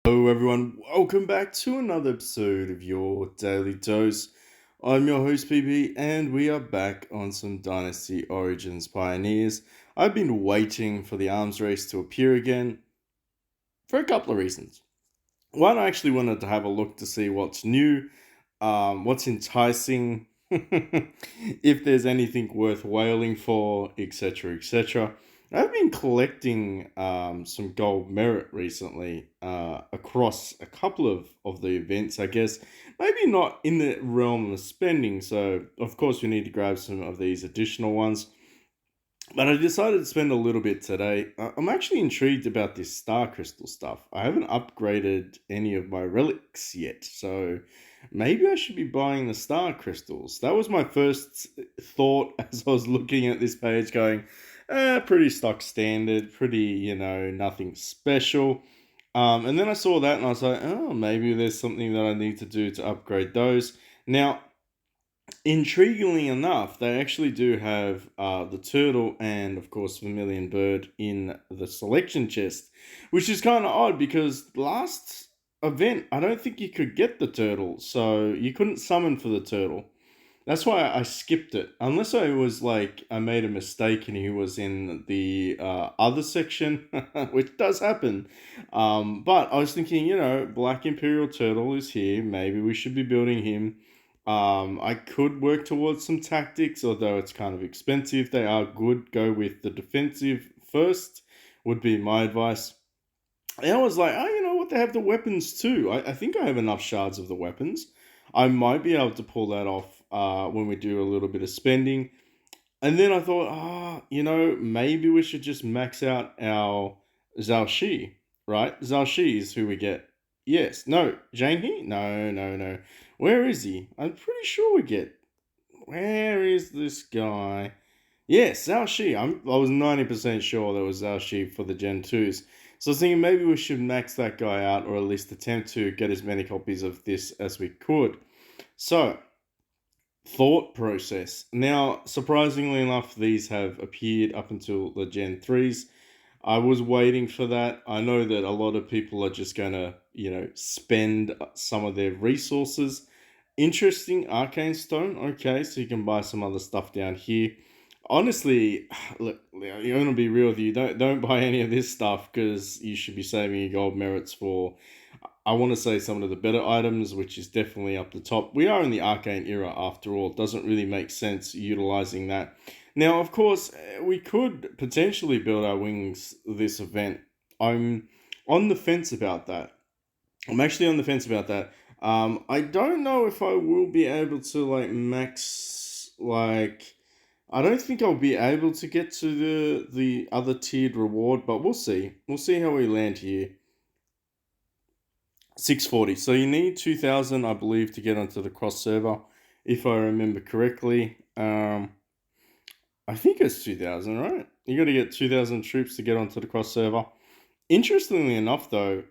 Hello, everyone. Welcome back to another episode of your Daily Dose. I'm your host, PB, and we are back on some Dynasty Origins Pioneers. I've been waiting for the arms race to appear again for a couple of reasons. One, I actually wanted to have a look to see what's new, what's enticing, if there's anything worth whaling for, etc., etc. I've been collecting some gold merit recently across a couple of the events, I guess. Maybe not in the realm of spending, so of course we need to grab some of these additional ones. But I decided to spend a little bit today. I'm actually intrigued about this star crystal stuff. I haven't upgraded any of my relics yet, so maybe I should be buying the star crystals. That was my first thought as I was looking at this page, going, pretty stock standard, pretty, nothing special. And then I saw that and I was like, oh, maybe there's something that I need to do to upgrade those. Now, intriguingly enough, they actually do have the turtle and, of course, Vermilion Bird in the selection chest, which is kind of odd because last event, I don't think you could get the turtle, so you couldn't summon for the turtle. That's why I skipped it, unless I was like, I made a mistake and he was in the other section, which does happen. But I was thinking, Black Imperial Turtle is here. Maybe we should be building him. I could work towards some tactics, although it's kind of expensive. They are good. Go with the defensive first, would be my advice. And I was like, oh, you know what? They have the weapons too. I think I have enough shards of the weapons. I might be able to pull that off when we do a little bit of spending. And then I thought, maybe we should just max out our Zhao Shi, right? Zhao Shi is who we get. Yes. No. Zhang He? No, no, no. Where is he? I'm pretty sure we get. Where is this guy? Yes, Zhao Shi. I was 90% sure there was Zhao Shi for the Gen 2s. So I was thinking maybe we should max that guy out, or at least attempt to get as many copies of this as we could. So, thought process. Now, surprisingly enough, these have appeared up until the Gen 3s. I was waiting for that. I know that a lot of people are just going to, spend some of their resources. Interesting arcane stone. Okay, so you can buy some other stuff down here. Honestly, look, I'm gonna be real with you. Don't buy any of this stuff because you should be saving your gold merits for. I want to say some of the better items, which is definitely up the top. We are in the arcane era after all. It doesn't really make sense utilizing that. Now, of course, we could potentially build our wings this event. I'm on the fence about that. I'm actually on the fence about that. I don't know if I will be able to like max like. I don't think I'll be able to get to the other tiered reward, but we'll see. We'll see how we land here. 640. So you need 2000, I believe, to get onto the cross server, if I remember correctly. I think it's 2000, right? You got to get 2000 troops to get onto the cross server. Interestingly enough, though,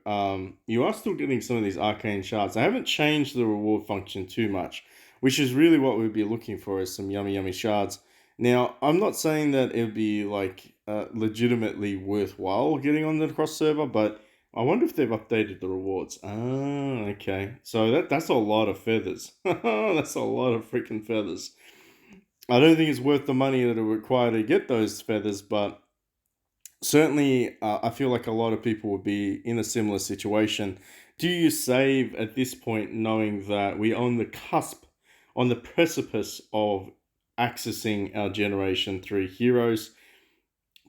you are still getting some of these arcane shards. I haven't changed the reward function too much, which is really what we'd be looking for is some yummy, yummy shards. Now, I'm not saying that it would be like legitimately worthwhile getting on the cross server, but I wonder if they've updated the rewards. Ah, okay. So that's a lot of feathers. That's a lot of freaking feathers. I don't think it's worth the money that it would require to get those feathers, but certainly, I feel like a lot of people would be in a similar situation. Do you save at this point, knowing that we are on the cusp, on the precipice of accessing our Generation 3 heroes?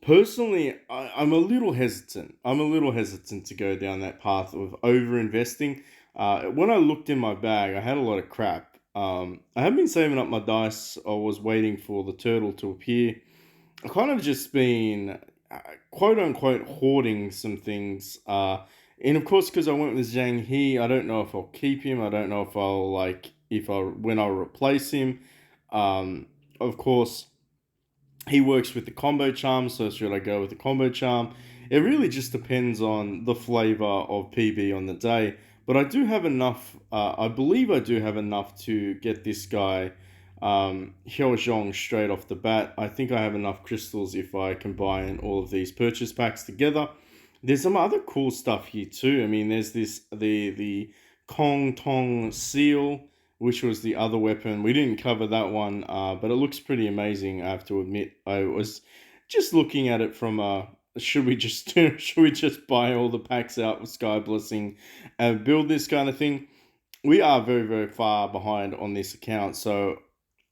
Personally, I'm a little hesitant. I'm a little hesitant to go down that path of over investing. When I looked in my bag, I had a lot of crap. I have been saving up my dice. I was waiting for the turtle to appear. I kind of just been quote unquote hoarding some things. And of course, because I went with Zhang He, I don't know if I'll keep him. I don't know if I'll when I'll replace him. Of course, he works with the combo charm, so should I go with the combo charm? It really just depends on the flavor of PB on the day. But I do have enough, I believe I do have enough to get this guy Hyozhong straight off the bat. I think I have enough crystals if I combine all of these purchase packs together. There's some other cool stuff here too. I mean, there's the Kong Tong seal, which was the other weapon. We didn't cover that one, but it looks pretty amazing. I have to admit, I was just looking at it from should we just should we just buy all the packs out with Sky Blessing and build this kind of thing? We are very far behind on this account, so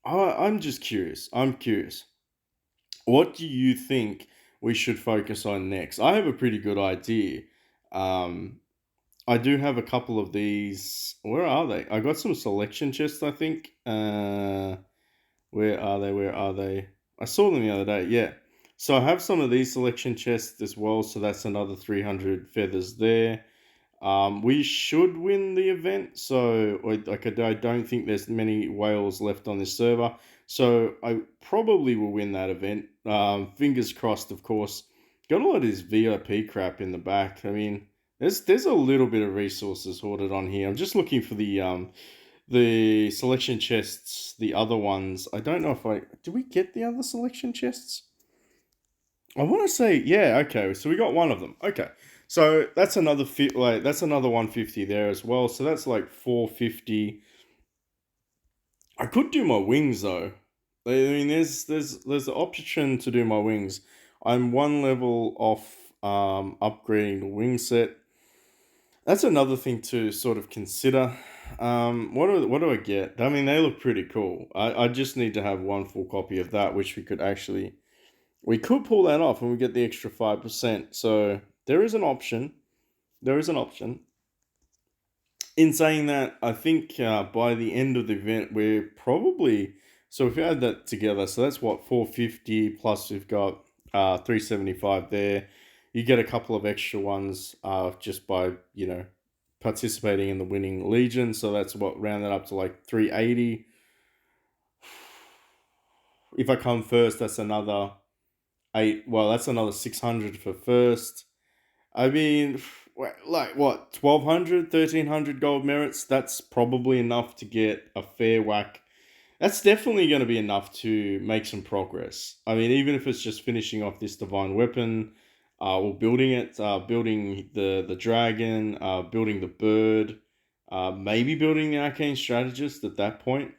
I'm just curious. I'm curious. What do you think we should focus on next? I have a pretty good idea. Um, I do have a couple of these. Where are they? I got some selection chests, I think. Where are they? Where are they? I saw them the other day. Yeah. So I have some of these selection chests as well. So that's another 300 feathers there. We should win the event, so I don't think there's many whales left on this server, so I probably will win that event. Fingers crossed, of course. Got a lot of this VIP crap in the back. I mean, there's a little bit of resources hoarded on here. I'm just looking for the selection chests, the other ones. I don't know if did we get the other selection chests? I want to say, yeah, okay. So we got one of them. Okay, so that's another that's another 150 there as well. So that's like 450. I could do my wings though. I mean, there's the option to do my wings. I'm one level off upgrading the wing set. That's another thing to sort of consider. What do I get? I mean, they look pretty cool. I just need to have one full copy of that, which we could pull that off and we get the extra 5%. So there is an option. There is an option. In saying that, I think by the end of the event, we're probably. So if you add that together, so that's what, 450 plus we've got 375 there. You get a couple of extra ones just by, participating in the winning legion. So that's what, round that up to like 380. If I come first, that's another eight. Well, that's another 600 for first. I mean, like what, 1200, 1300 gold merits? That's probably enough to get a fair whack. That's definitely going to be enough to make some progress. I mean, even if it's just finishing off this divine weapon, or building it, building the dragon, building the bird, maybe building the arcane strategist at that point.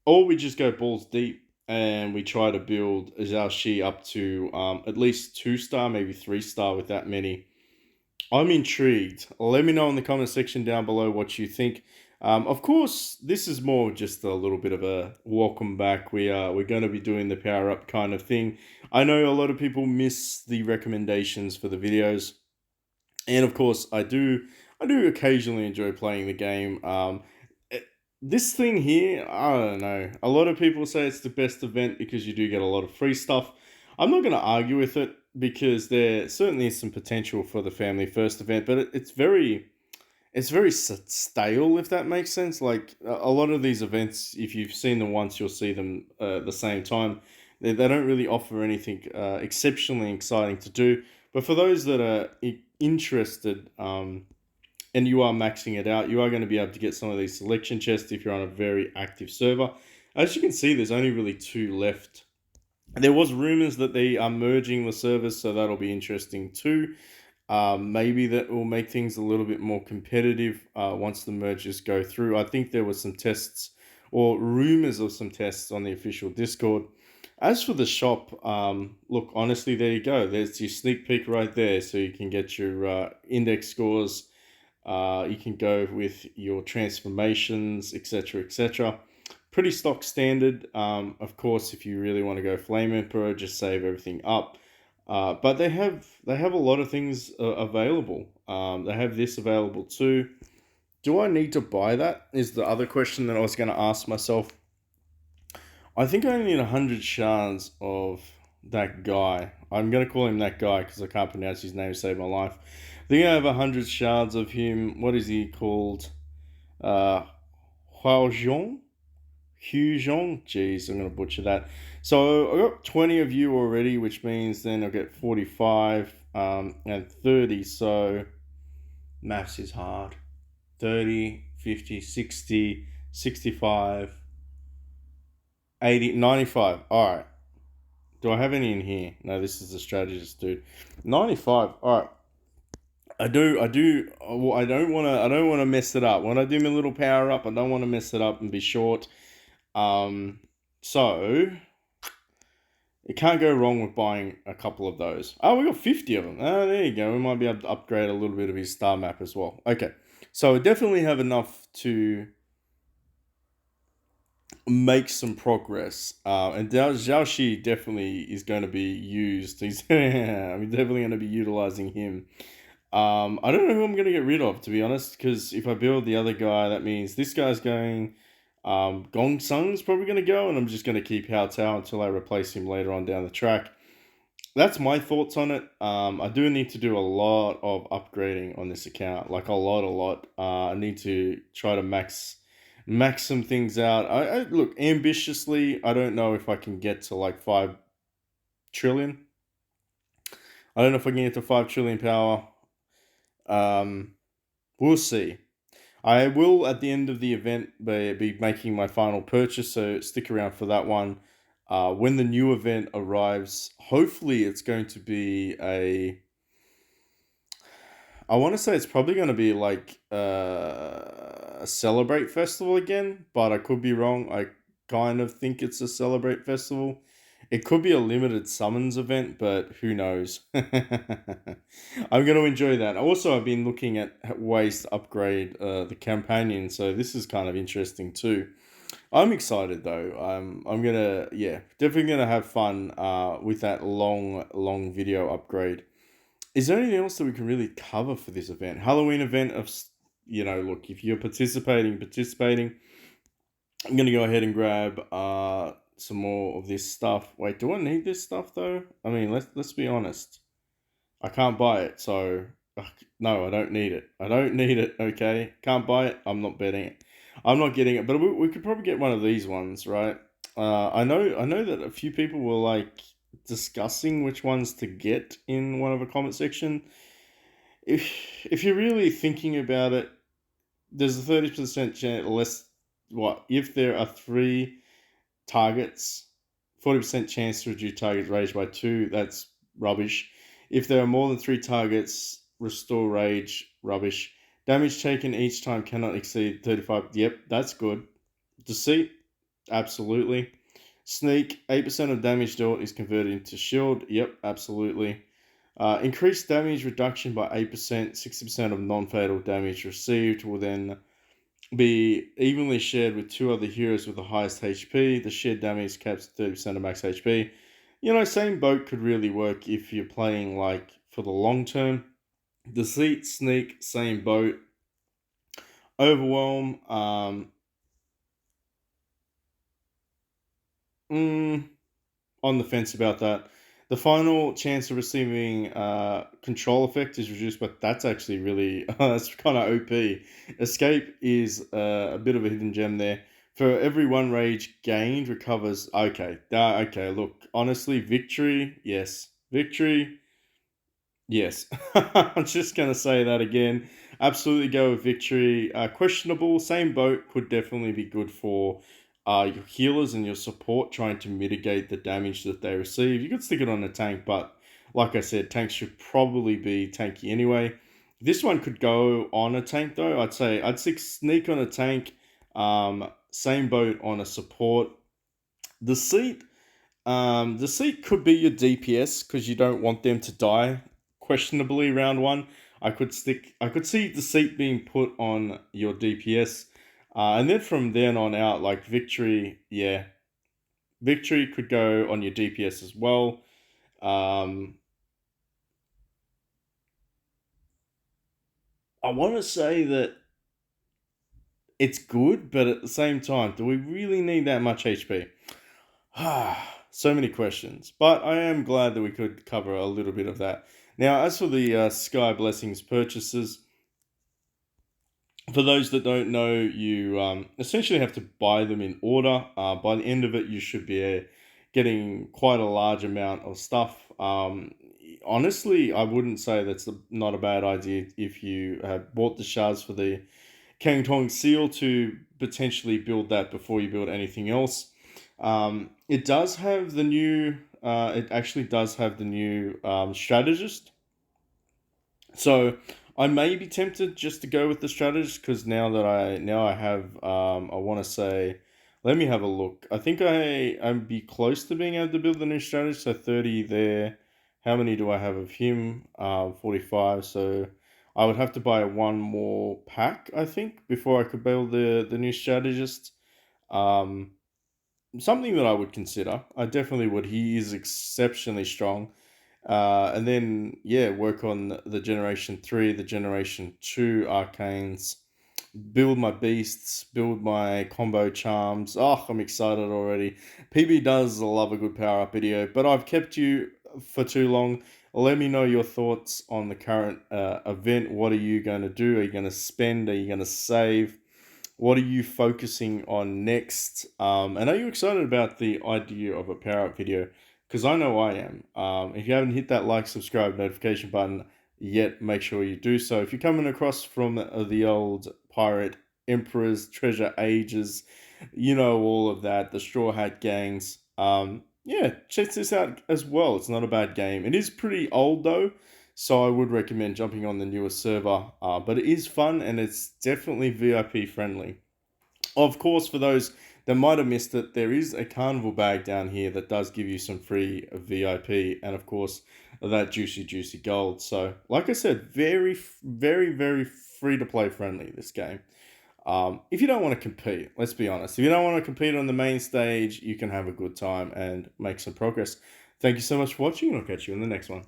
Or we just go balls deep and we try to build Zhao Shi up to at least 2 star, maybe 3 star with that many. I'm intrigued. Let me know in the comment section down below what you think. Of course, this is more just a little bit of a welcome back. We're going to be doing the power up kind of thing. I know a lot of people miss the recommendations for the videos, and of course, I do occasionally enjoy playing the game. This thing here, I don't know. A lot of people say it's the best event because you do get a lot of free stuff. I'm not going to argue with it because there certainly is some potential for the family first event, but it's very stale, if that makes sense. Like a lot of these events, if you've seen them once, you'll see them at the same time. They don't really offer anything exceptionally exciting to do. But for those that are interested, and you are maxing it out, you are going to be able to get some of these selection chests if you're on a very active server. As you can see, there's only really 2 left. There was rumors that they are merging the servers, so that'll be interesting too. Maybe that will make things a little bit more competitive once the mergers go through. I think there were some tests or rumors of some tests on the official Discord. As for the shop, look, honestly, there you go. There's your sneak peek right there, so you can get your index scores. You can go with your transformations, etc., etc. Pretty stock standard. Of course, if you really want to go Flame Emperor, just save everything up. But they have a lot of things available. They have this available too. Do I need to buy that? Is the other question that I was going to ask myself. I think I only need 100 shards of that guy. I'm going to call him that guy because I can't pronounce his name to save my life. I think I have 100 shards of him. What is he called? Uh, Huaozhong? Huzhong? Jeez, I'm going to butcher that. So I got 20 of you already, which means then I'll get 45 and 30. So maths is hard. 30, 50, 60, 65, 80, 95. All right. Do I have any in here? No, this is a strategist, dude. 95. All right. Well, I don't want to mess it up. When I do my little power up, I don't want to mess it up and be short. Um, so it can't go wrong with buying a couple of those. Oh, we got 50 of them. Oh, there you go. We might be able to upgrade a little bit of his star map as well. Okay. So I definitely have enough to make some progress. And Zhao Shi definitely is going to be used. I'm definitely going to be utilizing him. I don't know who I'm going to get rid of, to be honest, because if I build the other guy, that means this guy's going. Gong Sung's probably going to go, and I'm just going to keep Hao Tao until I replace him later on down the track. That's my thoughts on it. I do need to do a lot of upgrading on this account, like a lot. I need to try to max some things out. I look ambitiously. I don't know if I can get to like 5 trillion. I don't know if I can get to 5 trillion power. Um, we'll see. I will at the end of the event be making my final purchase, so stick around for that one. When the new event arrives, hopefully it's going to be I want to say it's probably going to be like a Celebrate Festival again, but I could be wrong. I kind of think it's a Celebrate Festival. It could be a limited summons event, but who knows? I'm going to enjoy that. Also, I've been looking at ways to upgrade the companion, so this is kind of interesting too. I'm excited though. I'm gonna definitely gonna have fun with that long video upgrade. Is there anything else that we can really cover for this event? Halloween event look, if you're participating. I'm gonna go ahead and grab some more of this stuff. Wait, do I need this stuff though? I mean, let's be honest. I can't buy it, so no, I don't need it. I don't need it. Okay, can't buy it. I'm not betting it. I'm not getting it. But we could probably get one of these ones, right? I know that a few people were like discussing which ones to get in one of a comment section. If you're really thinking about it, there's a 30% chance less. What if there are three targets, 40% chance to reduce target rage by 2, that's rubbish. If there are more than 3 targets, restore rage, rubbish. Damage taken each time cannot exceed 35, yep, that's good. Deceit, absolutely. Sneak, 8% of damage dealt is converted into shield, yep, absolutely. Increased damage reduction by 8%, 60% of non-fatal damage received will then be evenly shared with 2 other heroes with the highest HP. The shared damage caps 30% of max HP. Same boat could really work if you're playing like for the long term. Deceit, Sneak, same boat. Overwhelm, on the fence about that. The final chance of receiving control effect is reduced, but that's actually really that's kind of OP. Escape is a bit of a hidden gem there. For every 1 rage gained, recovers. Okay, okay. Look, honestly, victory, yes, victory. Yes, I'm just gonna say that again. Absolutely go with victory. Questionable, same boat could definitely be good for your healers and your support trying to mitigate the damage that they receive. You could stick it on a tank, but like I said, tanks should probably be tanky anyway. This one could go on a tank though. I'd say I'd stick sneak on a tank. Same boat on a support. The seat the seat could be your DPS because you don't want them to die questionably round one. I could see the seat being put on your DPS, and then from then on out, like victory, yeah, victory could go on your DPS as well. Um, I want to say that it's good, but at the same time, do we really need that much HP? So many questions, but I am glad that we could cover a little bit of that. Now, as for the Sky Blessings purchases, for those that don't know, you essentially have to buy them in order. By the end of it, you should be getting quite a large amount of stuff. Honestly, I wouldn't say that's not a bad idea if you have bought the shards for the Kang Tong seal to potentially build that before you build anything else. It does have the new it actually does have the new strategist. So I may be tempted just to go with the strategist because now I have I want to say, let me have a look. I think I'm be close to being able to build the new strategist. So 30 there. How many do I have of him? 45. So I would have to buy one more pack, I think, before I could build the new strategist. Um, Something that I would consider. I definitely would. He is exceptionally strong. And then, yeah, work on the Generation 3, the Generation 2 arcanes, build my beasts, build my combo charms. Oh, I'm excited already. PB does love a good power up video, but I've kept you for too long. Let me know your thoughts on the current event. What are you going to do? Are you going to spend? Are you going to save? What are you focusing on next? And are you excited about the idea of a power up video? Because I know I am. If you haven't hit that like, subscribe, notification button yet, make sure you do so. If you're coming across from the old pirate emperors, treasure ages, you know all of that, the Straw Hat gangs. Yeah, check this out as well. It's not a bad game. It is pretty old though, so I would recommend jumping on the newer server. But it is fun and it's definitely VIP friendly. Of course, for those that might have missed it, there is a carnival bag down here that does give you some free VIP and, of course, that juicy gold. So, like I said, very free to play friendly, this game. If you don't want to compete, let's be honest, if you don't want to compete on the main stage, you can have a good time and make some progress. Thank you so much for watching, and I'll catch you in the next one.